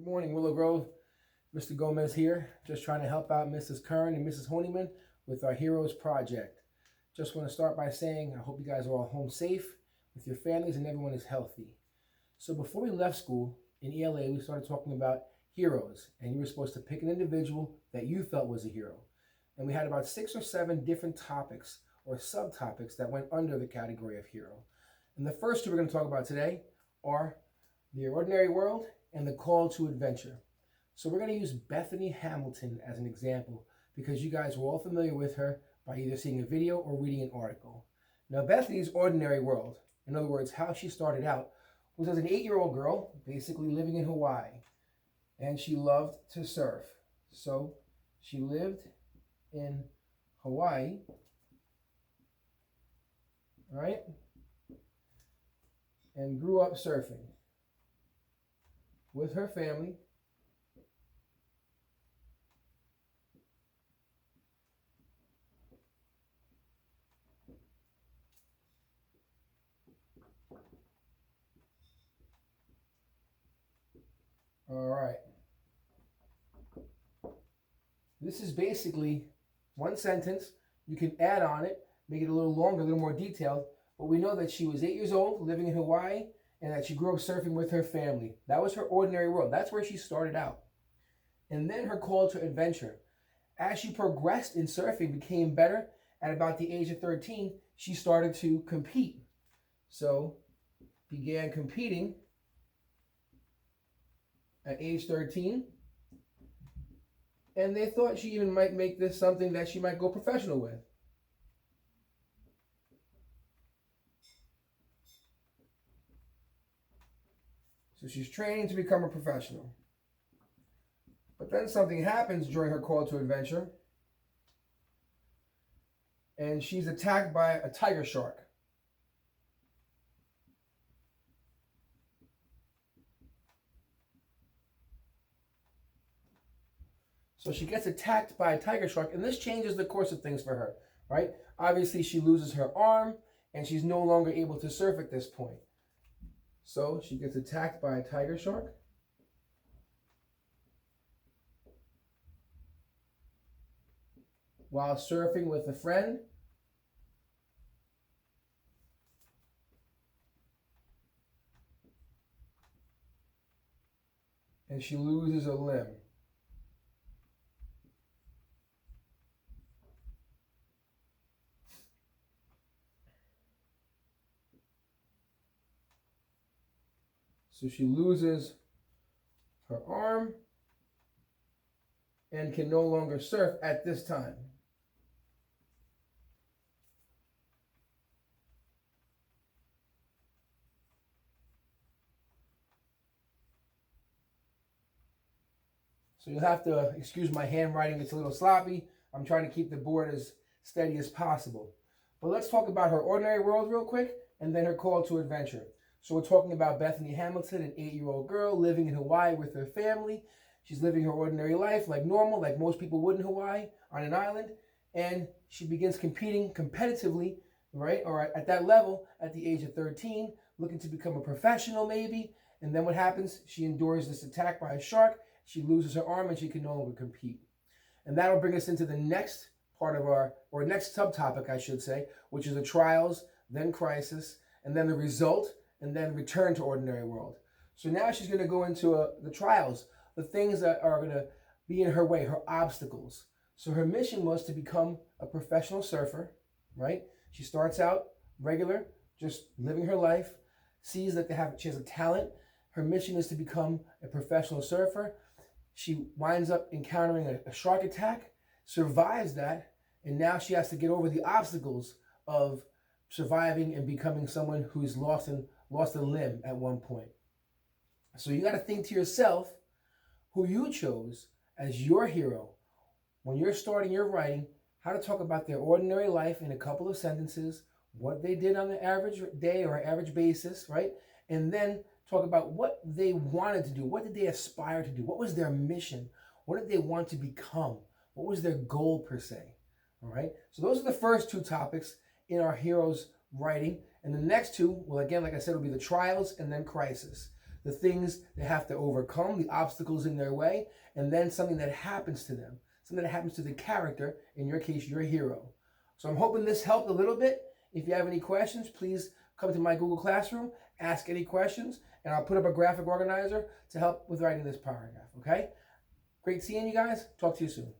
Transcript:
Good morning, Willow Grove. Mr. Gomez here, just trying to help out Mrs. Curran and Mrs. Honeyman with our Heroes Project. Just want to start by saying I hope you guys are all home safe with your families and everyone is healthy. So before we left school in ELA, we started talking about heroes, and you were supposed to pick an individual that you felt was a hero. And we had about 6 or 7 different topics or subtopics that went under the category of hero. And the first two we're going to talk about today are the ordinary world and the call to adventure. So we're going to use Bethany Hamilton as an example because you guys were all familiar with her by either seeing a video or reading an article. Now, Bethany's ordinary world, in other words, how she started out, was as an 8-year-old girl, basically living in Hawaii, and she loved to surf. So she lived in Hawaii, right, and grew up surfing with her family. All right. This is basically one sentence. You can add on it, make it a little longer, a little more detailed, but we know that she was 8 years old, living in Hawaii, and that she grew up surfing with her family. That was her ordinary world. That's where she started out. And then her call to adventure. As she progressed in surfing, became better, at about the age of 13, she started to compete. So, began competing at age 13, and they thought she even might make this something that she might go professional with. So she's training to become a professional. But then something happens during her call to adventure, and she's attacked by a tiger shark. So she gets attacked by a tiger shark, and this changes the course of things for her, right? Obviously, she loses her arm, and she's no longer able to surf at this point. So she gets attacked by a tiger shark. While surfing with a friend. And she loses a limb. So she loses her arm and can no longer surf at this time. So you'll have to excuse my handwriting, it's a little sloppy. I'm trying to keep the board as steady as possible. But let's talk about her ordinary world real quick and then her call to adventure. So we're talking about Bethany Hamilton, an 8-year-old girl living in Hawaii with her family. She's living her ordinary life like normal, like most people would in Hawaii on an island. And she begins competing competitively, right? Or at that level at the age of 13, looking to become a professional maybe. And then what happens? She endures this attack by a shark. She loses her arm and she can no longer compete. And that'll bring us into the next part of our, or next subtopic, I should say, which is the trials, then crisis, and then the result, and then return to ordinary world. So now she's going to go into the trials, the things that are going to be in her way, her obstacles. So her mission was to become a professional surfer, right? She starts out regular, just living her life, sees that she has a talent. Her mission is to become a professional surfer. She winds up encountering a shark attack, survives that, and now she has to get over the obstacles of surviving and becoming someone who's lost a limb at one point. So you got to think to yourself who you chose as your hero when you're starting your writing, how to talk about their ordinary life in a couple of sentences, what they did on the average day or average basis, right? And then talk about what they wanted to do. What did they aspire to do? What was their mission? What did they want to become? What was their goal per se? All right. So those are the first 2 topics in our heroes writing. And the next 2, well, again, like I said, will be the trials and then crisis. the things they have to overcome, the obstacles in their way, and then something that happens to them, something that happens to the character, in your case, your hero. So I'm hoping this helped a little bit. If you have any questions, please come to my Google Classroom, ask any questions, and I'll put up a graphic organizer to help with writing this paragraph, okay? Great seeing you guys. Talk to you soon.